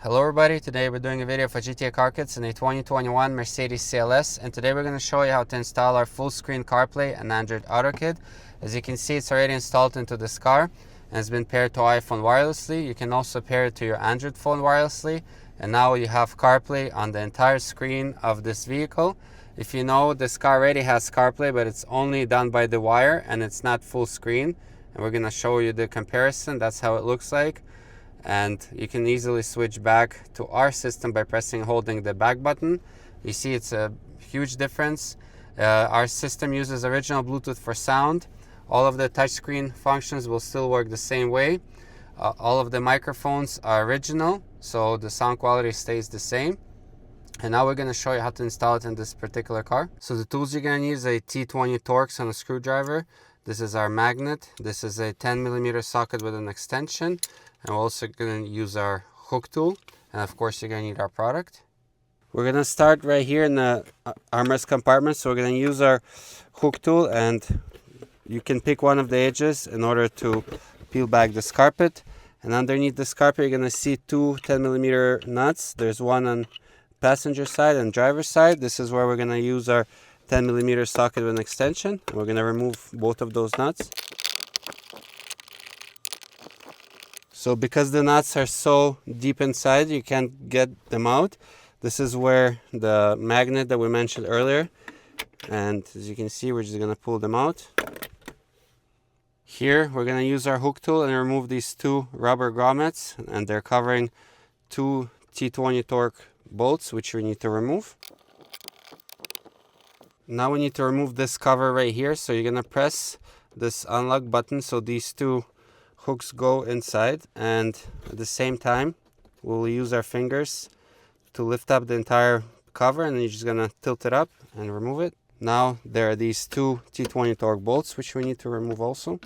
Hello everybody, today we're doing a video for GTA Car Kits in a 2021 Mercedes CLS, and today we're going to show you how to install our Fullscreen CarPlay and Android Auto kit. As you can see, it's already installed into this car and it's been paired to iPhone wirelessly. You can also pair it to your Android phone wirelessly, and now you have CarPlay on the entire screen of this vehicle. If you know, this car already has CarPlay, but it's only done by the wire and it's not full screen, and we're going to show you the comparison. That's how it looks like. And you can easily switch back to our system by pressing and holding the back button. You see it's a huge difference. Our system uses original Bluetooth for sound. All of the touchscreen functions will still work the same way. All of the microphones are original, so the sound quality stays the same. And now we're going to show you how to install it in this particular car. So the tools you're going to use are a T20 Torx and a screwdriver. This is our magnet. This is a 10mm socket with an extension. And we're also going to use our hook tool. And of course, you're going to need our product. We're going to start right here in the armrest compartment. So we're going to use our hook tool, and you can pick one of the edges in order to peel back this carpet. And underneath this carpet, you're going to see two 10mm nuts. There's one on passenger side and driver's side. This is where we're going to use our 10mm socket with an extension. We're going to remove both of those nuts. So because the nuts are so deep inside, you can't get them out. This is where the magnet that we mentioned earlier, and as you can see, we're just going to pull them out. Here we're going to use our hook tool and remove these two rubber grommets, and they're covering two T20 Torx bolts, which we need to remove. Now we need to remove this cover right here. So you're going to press this unlock button so these two hooks go inside, and at the same time we'll use our fingers to lift up the entire cover, and you're just going to tilt it up and remove it. Now there are these two T20 Torx bolts which we need to remove also.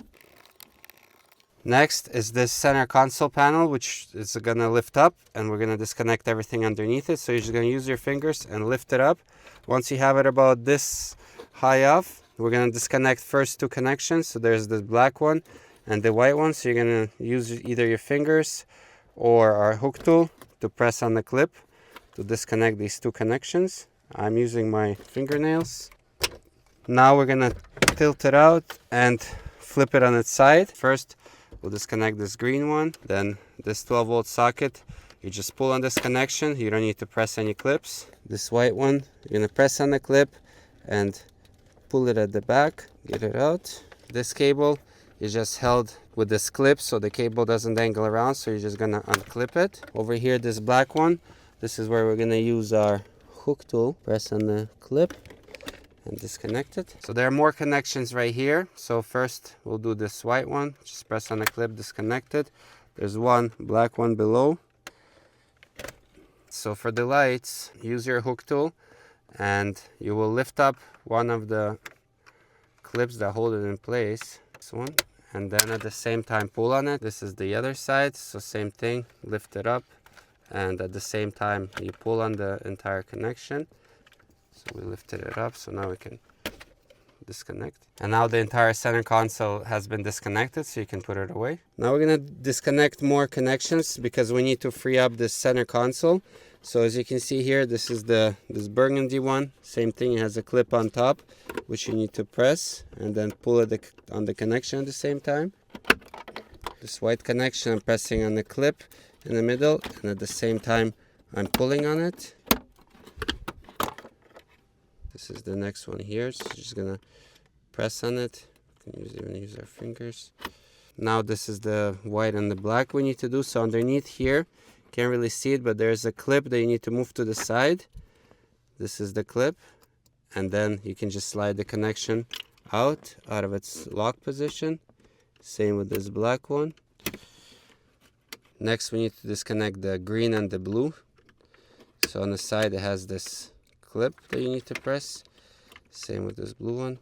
Next is this center console panel, which is going to lift up, and we're going to disconnect everything underneath it. So you're just going to use your fingers and lift it up. Once you have it about this high off, we're going to disconnect first two connections. So there's the black one and the white one. So you're going to use either your fingers or our hook tool to press on the clip to disconnect these two connections. I'm using my fingernails. Now we're going to tilt it out and flip it on its side. First, we'll disconnect this green one, then this 12-volt socket. You just pull on this connection. You don't need to press any clips. This white one, you're going to press on the clip and pull it at the back, get it out. This cable is just held with this clip so the cable doesn't dangle around, so you're just going to unclip it. Over here, this black one, this is where we're going to use our hook tool. Press on the clip and disconnect it. So there are more connections right here. So first we'll do this white one. Just press on the clip, disconnect it. There's one black one below. So for the lights, use your hook tool and you will lift up one of the clips that hold it in place. This one. And then at the same time pull on it. This is the other side. So same thing, lift it up, and at the same time you pull on the entire connection. So we lifted it up, so now we can disconnect. And now the entire center console has been disconnected, so you can put it away. Now we're going to disconnect more connections because we need to free up this center console. So as you can see here, this is this burgundy one. Same thing, it has a clip on top, which you need to press and then pull it on the connection at the same time. This white connection, I'm pressing on the clip in the middle, and at the same time I'm pulling on it. This is the next one here, so just gonna press on it. We can even use our fingers. Now this is the white and the black we need to do. So underneath here, can't really see it, but there's a clip that you need to move to the side. This is the clip, and then you can just slide the connection out of its lock position. Same with this black one. Next we need to disconnect the green and the blue. So on the side it has this clip that you need to press. Same with this blue one.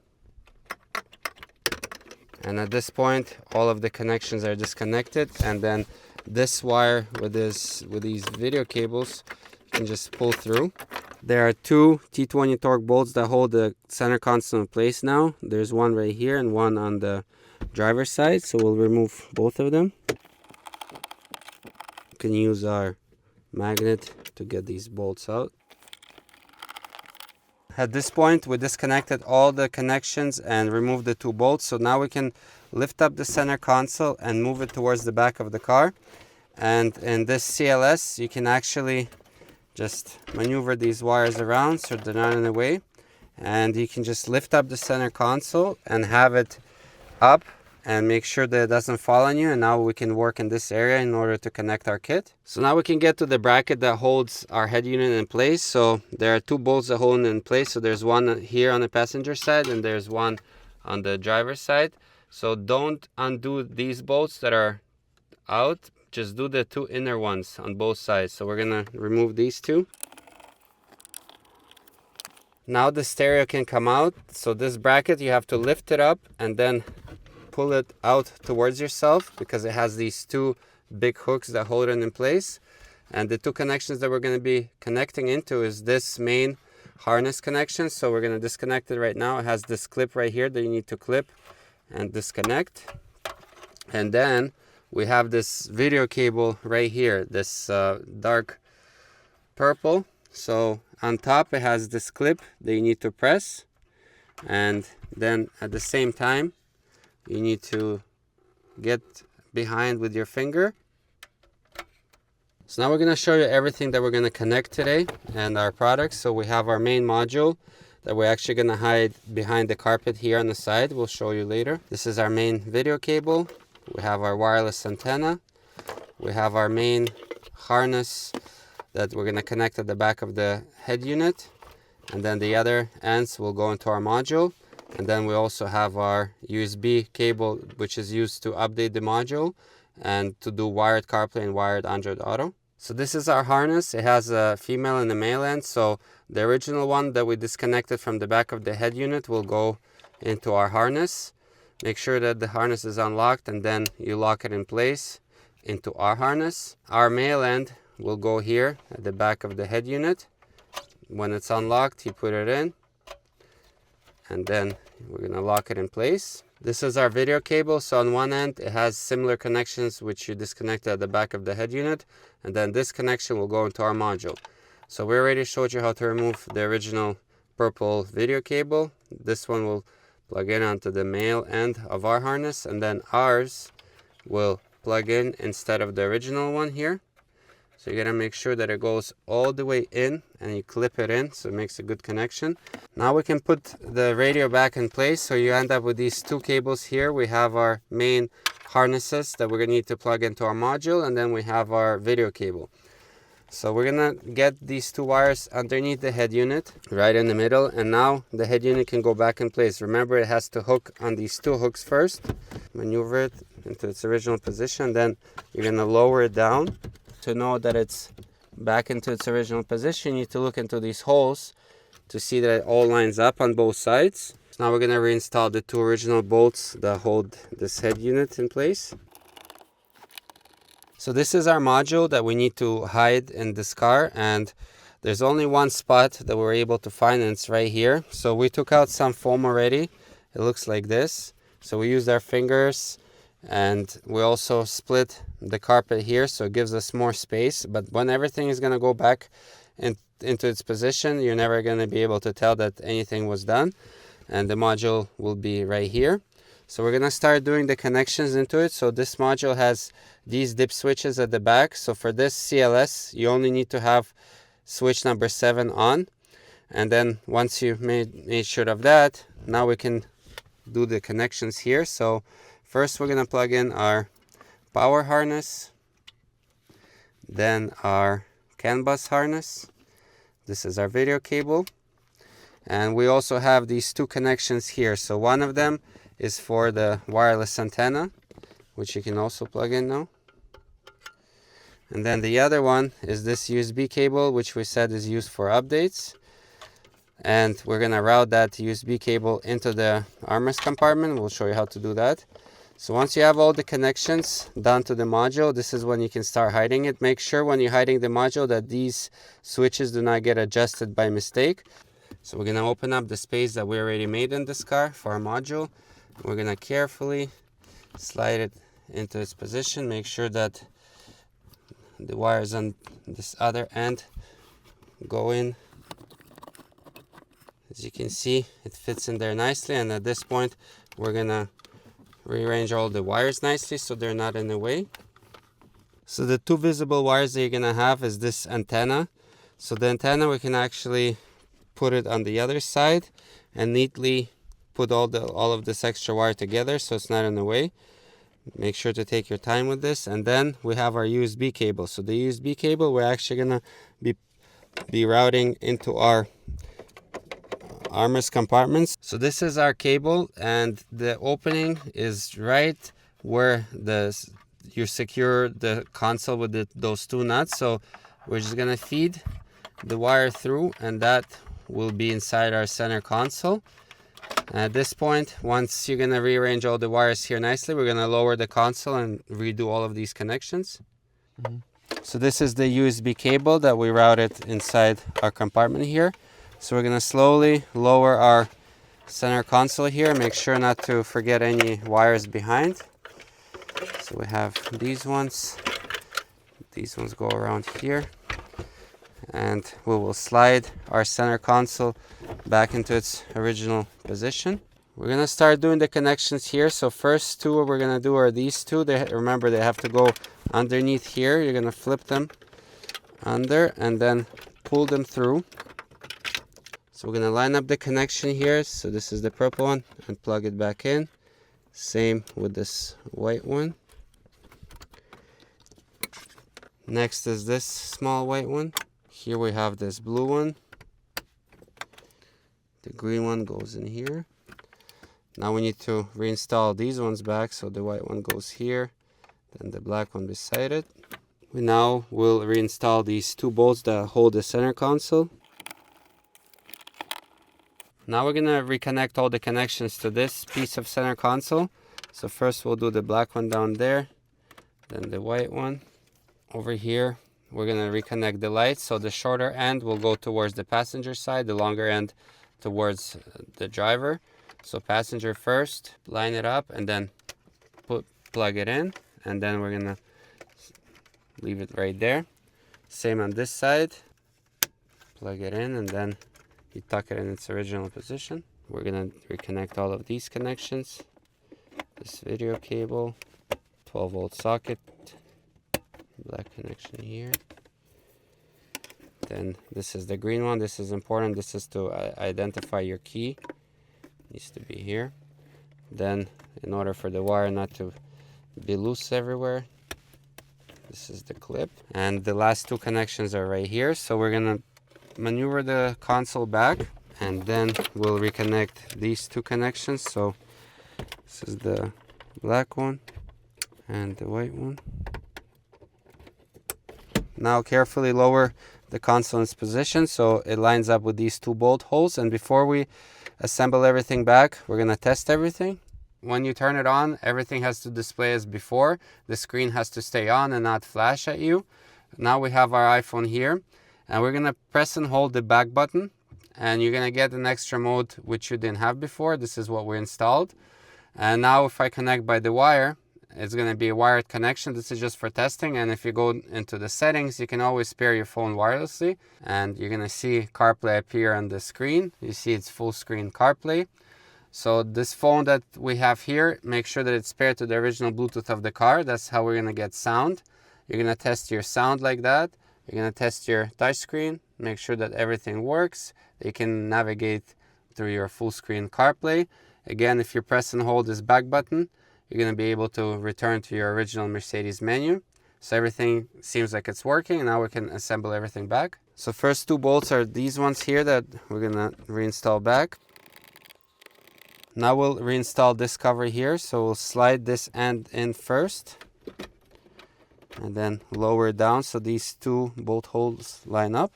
And at this point all of the connections are disconnected, and then this wire with these video cables you can just pull through. There are two T20 Torx bolts that hold the center console in place now. There's one right here and one on the driver's side, so we'll remove both of them. You can use our magnet to get these bolts out. At this point, we disconnected all the connections and removed the 2 bolts. So now we can lift up the center console and move it towards the back of the car. And in this CLS, you can actually just maneuver these wires around so they're not in the way. And you can just lift up the center console and have it up and make sure that it doesn't fall on you. And now we can work in this area in order to connect our kit. So now we can get to the bracket that holds our head unit in place. So there are 2 bolts that hold it in place. So there's one here on the passenger side and there's one on the driver's side. So don't undo these bolts that are out. Just do the 2 inner ones on both sides. So we're gonna remove these 2. Now the stereo can come out. So this bracket, you have to lift it up and then pull it out towards yourself because it has these 2 big hooks that hold it in place. And the 2 connections that we're going to be connecting into is this main harness connection. So we're going to disconnect it right now. It has this clip right here that you need to clip and disconnect. And then we have this video cable right here, this dark purple. So on top it has this clip that you need to press, and then at the same time you need to get behind with your finger. So now we're going to show you everything that we're going to connect today and our products. So we have our main module that we're actually going to hide behind the carpet here on the side. We'll show you later. This is our main video cable. We have our wireless antenna. We have our main harness that we're going to connect at the back of the head unit. And then the other ends will go into our module. And then we also have our USB cable, which is used to update the module and to do wired CarPlay and wired Android Auto. So this is our harness. It has a female and a male end. So the original one that we disconnected from the back of the head unit will go into our harness. Make sure that the harness is unlocked and then you lock it in place into our harness. Our male end will go here at the back of the head unit. When it's unlocked, you put it in and then we're going to lock it in place. This is our video cable. So on one end it has similar connections which you disconnect at the back of the head unit, and then this connection will go into our module. So we already showed you how to remove the original purple video cable. This one will plug in onto the male end of our harness, and then ours will plug in instead of the original one here. So you gotta make sure that it goes all the way in and you clip it in so it makes a good connection. Now we can put the radio back in place. So you end up with these 2 cables here. We have our main harnesses that we're gonna need to plug into our module, and then we have our video cable. So we're gonna get these 2 wires underneath the head unit right in the middle, and now the head unit can go back in place. Remember, it has to hook on these 2 hooks first. Maneuver it into its original position, then you're gonna lower it down. To know that it's back into its original position, you need to look into these holes to see that it all lines up on both sides. So now we're going to reinstall the 2 original bolts that hold this head unit in place. So this is our module that we need to hide in this car, and there's only one spot that we're able to find, and it's right here. So we took out some foam already. It looks like this. So we used our fingers, and we also split the carpet here so it gives us more space. But when everything is going to go back into its position, you're never going to be able to tell that anything was done, and the module will be right here. So we're going to start doing the connections into it. So this module has these dip switches at the back. So for this CLS, you only need to have switch number 7 on, and then once you made sure of that, now we can do the connections here. So first we're going to plug in our power harness, then our CAN bus harness. This is our video cable, and we also have these 2 connections here. So one of them is for the wireless antenna, which you can also plug in now, and then the other one is this USB cable, which we said is used for updates, and we're going to route that USB cable into the armrest compartment. We'll show you how to do that. So once you have all the connections done to the module, this is when you can start hiding it. Make sure when you're hiding the module that these switches do not get adjusted by mistake. So we're going to open up the space that we already made in this car for our module. We're going to carefully slide it into its position. Make sure that the wires on this other end go in. As you can see, it fits in there nicely, and at this point we're gonna rearrange all the wires nicely so they're not in the way. So the two visible wires that you're gonna have is this antenna. So the antenna, we can actually put it on the other side and neatly put all of this extra wire together so it's not in the way. Make sure to take your time with this. And then we have our USB cable. So the USB cable, we're actually gonna be routing into our armrest compartments. So this is our cable, and the opening is right where you secure the console with those two nuts. So we're just gonna feed the wire through, and that will be inside our center console. At this point, once you're gonna rearrange all the wires here nicely, we're gonna lower the console and redo all of these connections. So this is the USB cable that we routed inside our compartment here. So we're gonna slowly lower our center console here. Make sure not to forget any wires behind. So we have these ones. These ones go around here. And we will slide our center console back into its original position. We're gonna start doing the connections here. So first two we're gonna do are these two. Remember, they have to go underneath here. You're gonna flip them under and then pull them through. So we're gonna line up the connection here. So this is the purple one, and plug it back in. Same with this white one. Next is this small white one. Here we have this blue one. The green one goes in here. Now we need to reinstall these ones back. So the white one goes here, then the black one beside it. We now will reinstall these two bolts that hold the center console. Now we're gonna reconnect all the connections to this piece of center console. So first we'll do the black one down there, then the white one. Over here, we're gonna reconnect the lights. So the shorter end will go towards the passenger side, the longer end towards the driver. So passenger first, line it up, and then plug it in, and then we're gonna leave it right there. Same on this side, plug it in, and then you tuck it in its original position. We're gonna reconnect all of these connections. This video cable, 12-volt socket, black connection here. Then this is the green one. This is important. This is to identify your key. Needs to be here. Then, in order for the wire not to be loose everywhere, this is the clip. And the last two connections are right here. So we're gonna maneuver the console back, and then we'll reconnect these two connections. So this is the black one and the white one. Now carefully lower the console in its position so it lines up with these two bolt holes. And before we assemble everything back, we're gonna test everything. When you turn it on, everything has to display as before. The screen has to stay on and not flash at you. Now we have our iPhone here, and we're gonna press and hold the back button, and you're gonna get an extra mode which you didn't have before. This is what we installed. And now if I connect by the wire, it's going to be a wired connection. This is just for testing, and if you go into the settings, you can always pair your phone wirelessly, and you're going to see CarPlay appear on the screen. You see it's Fullscreen CarPlay. So this phone that we have here, make sure that it's paired to the original Bluetooth of the car. That's how we're going to get sound. You're going to test your sound like that. You're going to test your touchscreen, make sure that everything works. You can navigate through your Fullscreen CarPlay. Again, if you press and hold this back button, you're going to be able to return to your original Mercedes menu. So everything seems like it's working. Now we can assemble everything back. So first two bolts are these ones here that we're going to reinstall back. Now we'll reinstall this cover here. So we'll slide this end in first and then lower it down so these two bolt holes line up.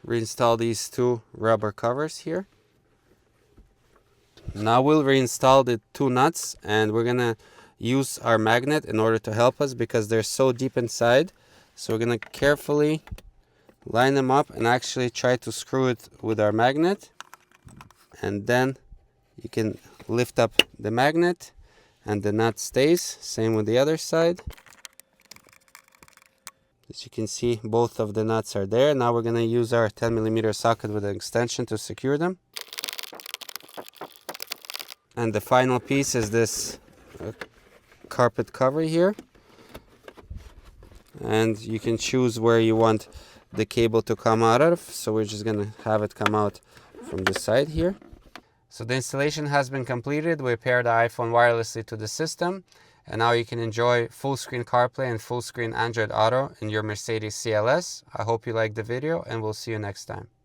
Reinstall these two rubber covers here. Now we'll reinstall the two nuts, and we're gonna use our magnet in order to help us because they're so deep inside. So we're gonna carefully line them up and actually try to screw it with our magnet. And then you can lift up the magnet and the nut stays. Same with the other side. As you can see, both of the nuts are there. Now we're going to use our 10mm socket with an extension to secure them. And the final piece is this carpet cover here. And you can choose where you want the cable to come out of. So we're just going to have it come out from the side here. So the installation has been completed. We paired the iPhone wirelessly to the system. And now you can enjoy Fullscreen CarPlay and Fullscreen Android Auto in your Mercedes CLS. I hope you liked the video, and we'll see you next time.